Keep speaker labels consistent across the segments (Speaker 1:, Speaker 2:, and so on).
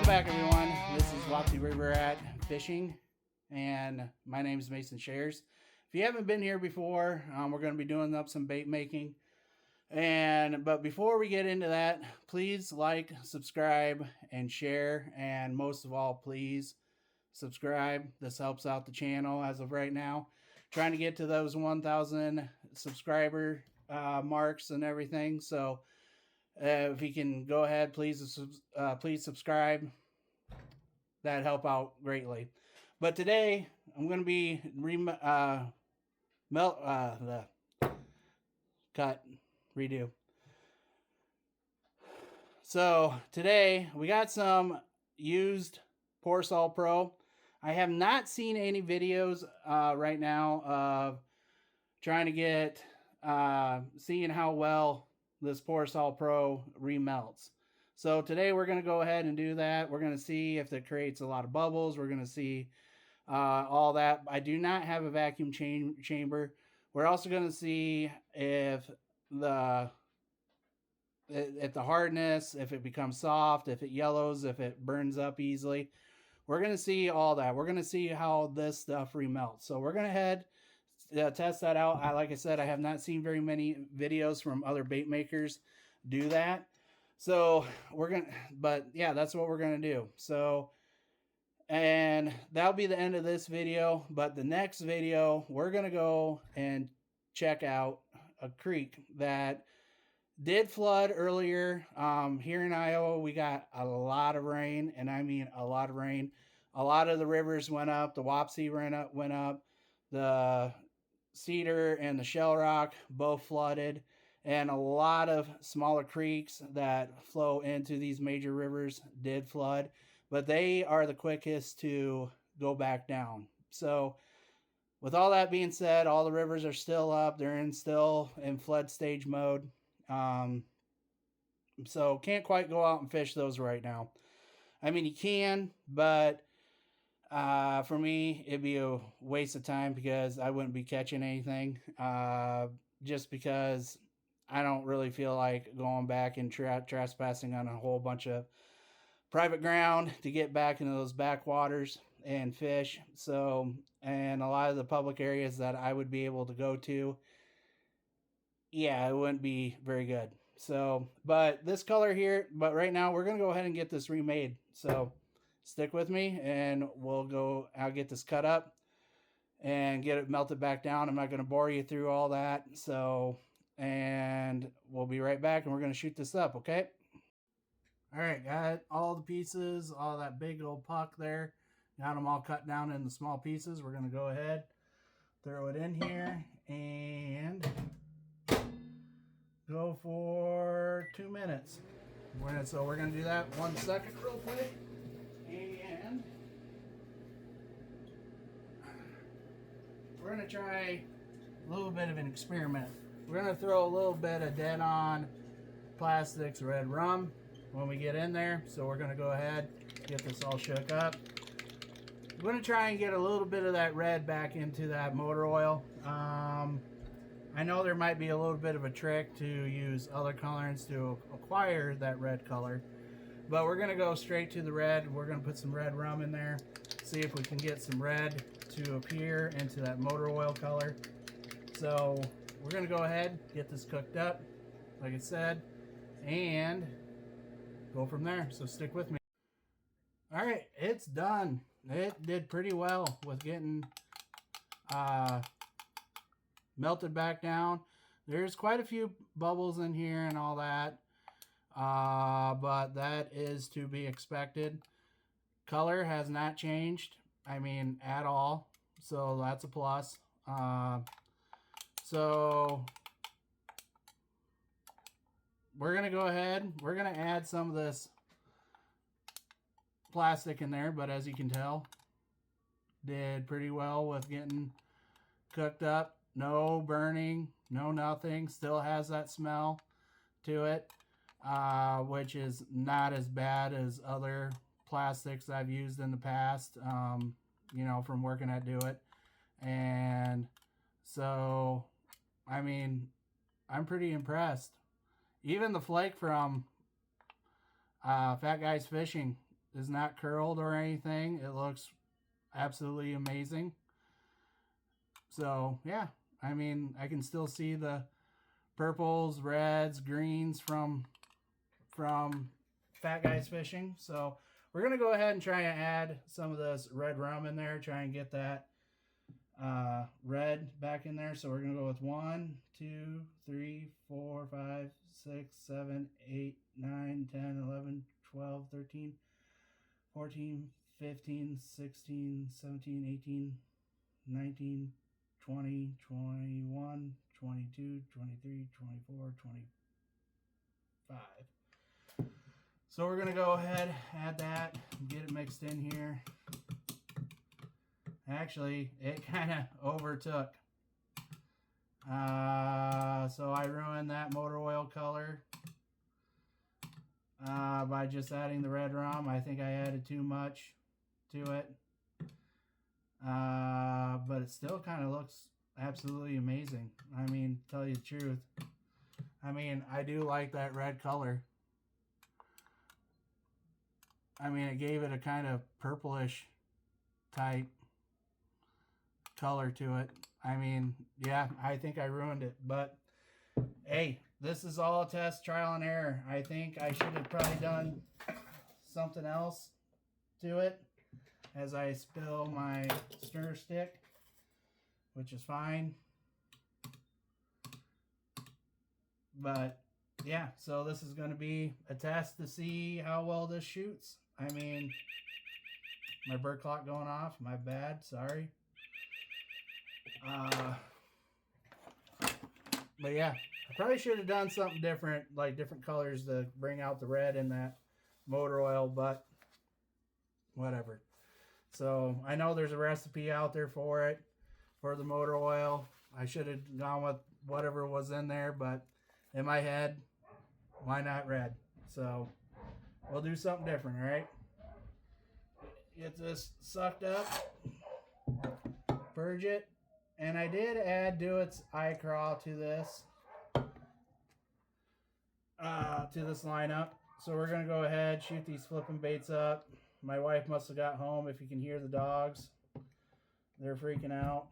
Speaker 1: back, everyone. This is Wapsie River at Fishing, and my name is Mason Shares. If you haven't been here before, we're going to be doing up some bait making. But before we get into that, please like, subscribe, and share. And most of all, please subscribe. This helps out the channel as of right now. Trying to get to those 1,000 subscriber marks and everything. So if you can go ahead, please subscribe. That'd help out greatly. But today I'm going to be redo. So today we got some used Pourasol Pro. I have not seen any videos right now of trying to get seeing how well this Pourasol Pro remelts. So today we're going to go ahead and do that. We're going to see if it creates a lot of bubbles. We're going to see all that. I do not have a vacuum chamber. We're also going to see if the hardness, if it becomes soft, if it yellows, if it burns up easily. We're going to see all that. We're going to see how this stuff remelts. So we're going to head test that out. Like I said, I have not seen very many videos from other bait makers do that. So yeah, that's what we're going to do. So, and that'll be the end of this video. But the next video, we're going to go and check out a creek that did flood earlier. Here in Iowa, we got a lot of rain, and I mean a lot of rain. A lot of the rivers went up. The Wapsie went up. The Cedar and the Shell Rock both flooded, and a lot of smaller creeks that flow into these major rivers did flood, but they are the quickest to go back down. So with all that being said, all the rivers are still up. They're still in flood stage mode. So can't quite go out and fish those right now. I mean, you can, but for me, it'd be a waste of time because I wouldn't be catching anything. Just because I don't really feel like going back and trespassing on a whole bunch of private ground to get back into those backwaters and fish. So, and a lot of the public areas that I would be able to go to, yeah, it wouldn't be very good. So, but this color here, but right now we're going to go ahead and get this remade. So stick with me and I'll get this cut up and get it melted back down. I'm not going to bore you through all that. So, and we'll be right back and we're going to shoot this up. Okay. All right. Got all the pieces, all that big old puck there. Got them all cut down into small pieces. We're going to go ahead, throw it in here and go for 2 minutes. So we're going to do that 1 second real quick. And we're going to try a little bit of an experiment. We're going to throw a little bit of Dead On Plastics red rum when we get in there. So we're going to go ahead, get this all shook up. I'm going to try and get a little bit of that red back into that motor oil. I know there might be a little bit of a trick to use other colorants to acquire that red color, but we're going to go straight to the red. We're going to put some red rum in there, see if we can get some red to appear into that motor oil color. So we're going to go ahead, get this cooked up, like I said, and go from there. So stick with me. All right, it's done. It did pretty well with getting melted back down. There's quite a few bubbles in here and all that, but that is to be expected. Color has not changed, I mean, at all, so that's a plus. So we're gonna go ahead, we're gonna add some of this plastic in there, but as you can tell, did pretty well with getting cooked up. No burning, no nothing. Still has that smell to it, which is not as bad as other plastics I've used in the past, you know, from working at Do It. And so, I mean, I'm pretty impressed. Even the flake from Fat Guys Fishing is not curled or anything. It looks absolutely amazing. So yeah, I mean, I can still see the purples, reds, greens from Fat Guys Fishing. So we're gonna go ahead and try and add some of this red rum in there, try and get that red back in there. So we're gonna go with 1, 2, 3, 4, 5, 6, 7, 8, 9, 10, 11, 12, 13, 14, 15, 16, 17, 18, 19, 20, 21, 22, 23, 24, 25. So we're going to go ahead, add that, get it mixed in here. Actually, it kind of overtook. So I ruined that motor oil color by just adding the red rum. I think I added too much to it. But it still kind of looks absolutely amazing. I mean, to tell you the truth. I mean, I do like that red color. I mean, it gave it a kind of purplish type color to it. I mean, yeah, I think I ruined it. But, hey, this is all a test, trial and error. I think I should have probably done something else to it as I spill my stir stick, which is fine. But yeah, so this is going to be a test to see how well this shoots. I mean, my bird clock going off, my bad, sorry. But yeah, I probably should have done something different, like different colors to bring out the red in that motor oil, but whatever. So I know there's a recipe out there for it, for the motor oil. I should have gone with whatever was in there, but in my head, why not red? So we'll do something different, all right? Get this sucked up, purge it, and I did add Dewitt's eye crawl to this lineup. So we're gonna go ahead, shoot these flipping baits up. My wife must have got home. If you can hear the dogs, they're freaking out.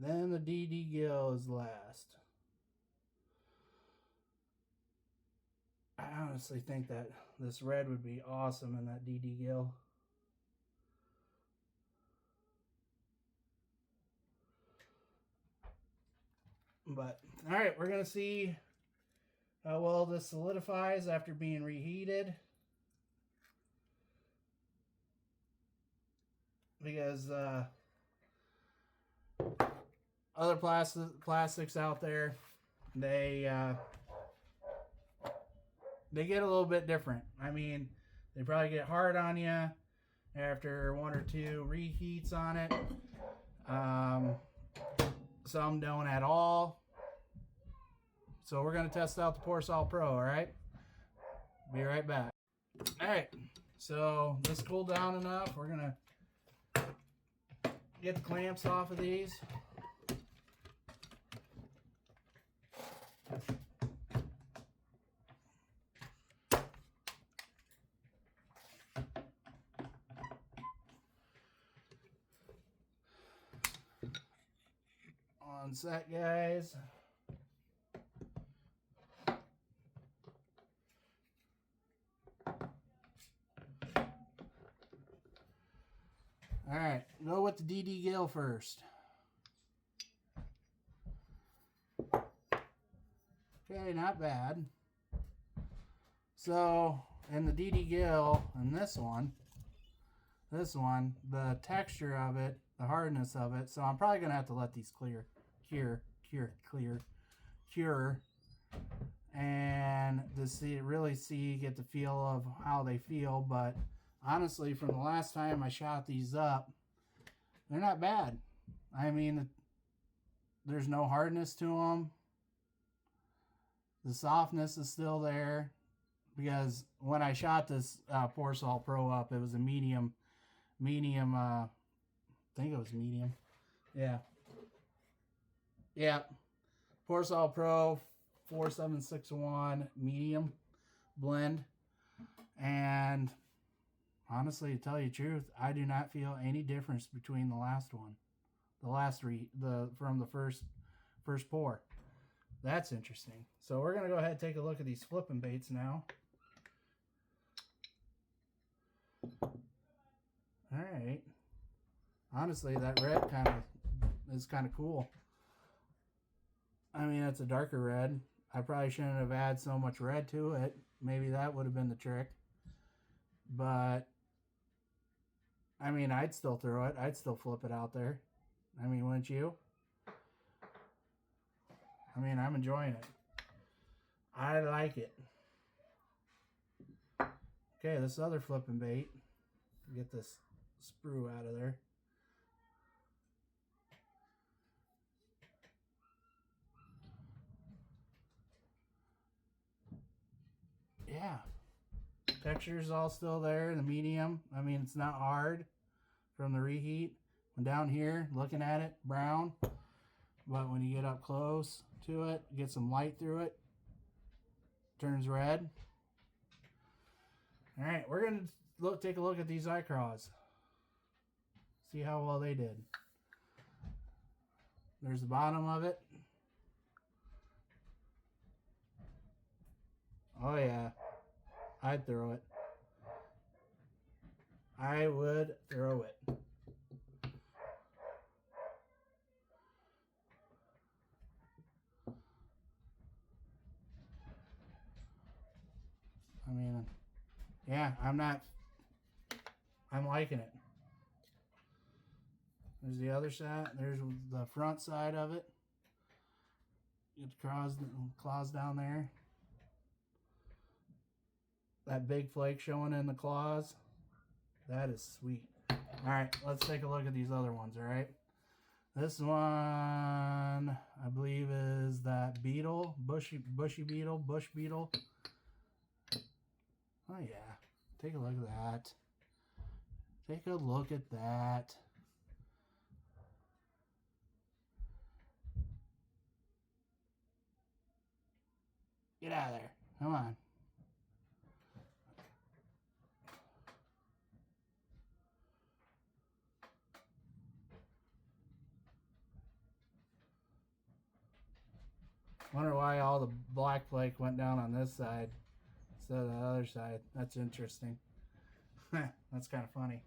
Speaker 1: Then the DD gill is last. I honestly think that this red would be awesome in that DD gill. But, alright, we're going to see how well this solidifies after being reheated. Because other plastics out there, they get a little bit different. I mean, they probably get hard on you after 1 or 2 reheats on it. Some don't at all. So we're going to test out the Pourasol Pro, all right? Be right back. All right, so this cooled down enough. We're going to get the clamps off of these. On set, guys. All right, go with the DD gill first. Okay, not bad. So, in the DD gill, and this one, the texture of it, the hardness of it, so I'm probably going to have to let these cure cure and to get the feel of how they feel. But honestly, from the last time I shot these up, they're not bad. I mean, there's no hardness to them. The softness is still there, because when I shot this Pourasol Pro up, it was a medium, I think it was medium. Yeah. Pourasol Pro 4761 medium blend. And honestly, to tell you the truth, I do not feel any difference between the last one. From the first pour. That's interesting. So we're going to go ahead and take a look at these flipping baits now. Alright. Honestly, that red is kind of cool. I mean, it's a darker red. I probably shouldn't have added so much red to it. Maybe that would have been the trick. But, I mean, I'd still throw it. I'd still flip it out there. I mean, wouldn't you? I mean, I'm enjoying it. I like it. Okay, this other flipping bait. Get this sprue out of there. Yeah. Texture's all still there, the medium. I mean, it's not hard from the reheat. When down here, looking at it, brown. But when you get up close to it, get some light through it, turns red. Alright, we're going to take a look at these eye craws. See how well they did. There's the bottom of it. Oh yeah, I'd throw it. I would throw it. I mean, yeah, I'm liking it. There's the other side. There's the front side of it. Get the claws down there. That big flake showing in the claws. That is sweet. Alright, let's take a look at these other ones, alright? This one, I believe, is that beetle, bush beetle. Oh yeah, take a look at that. Take a look at that. Get out of there. Come on. Wonder why all the black flake went down on this side instead of the other side. That's interesting. That's kind of funny.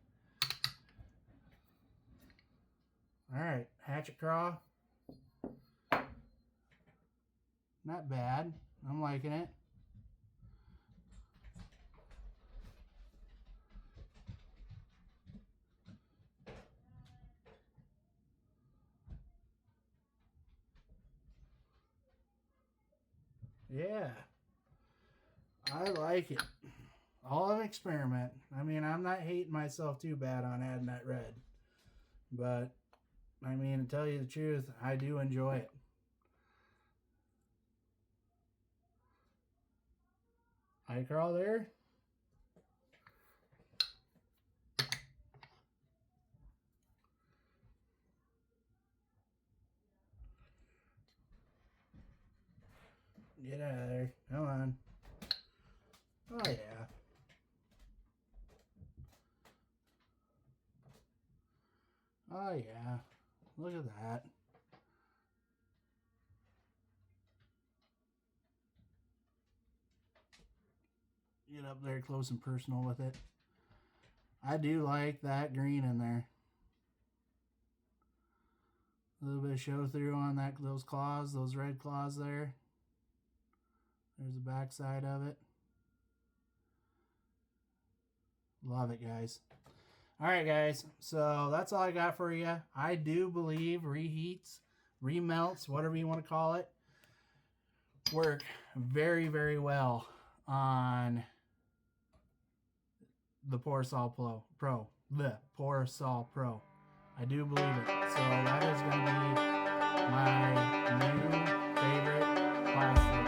Speaker 1: Alright, hatchet craw. Not bad. I'm liking it. Yeah. I like it. All an experiment. I mean, I'm not hating myself too bad on adding that red. But, I mean, to tell you the truth, I do enjoy it. Eye crawl there. Get out of there. Come on. Oh, yeah. Oh, yeah. Look at that. Get up there close and personal with it. I do like that green in there. A little bit of show through on those claws, those red claws there. There's the back side of it. Love it, guys. Alright, guys. So that's all I got for you. I do believe reheats, remelts, whatever you want to call it. work very, very well on the Pourasol Pro. The Pourasol Pro. I do believe it. So that is going to be my new favorite plastic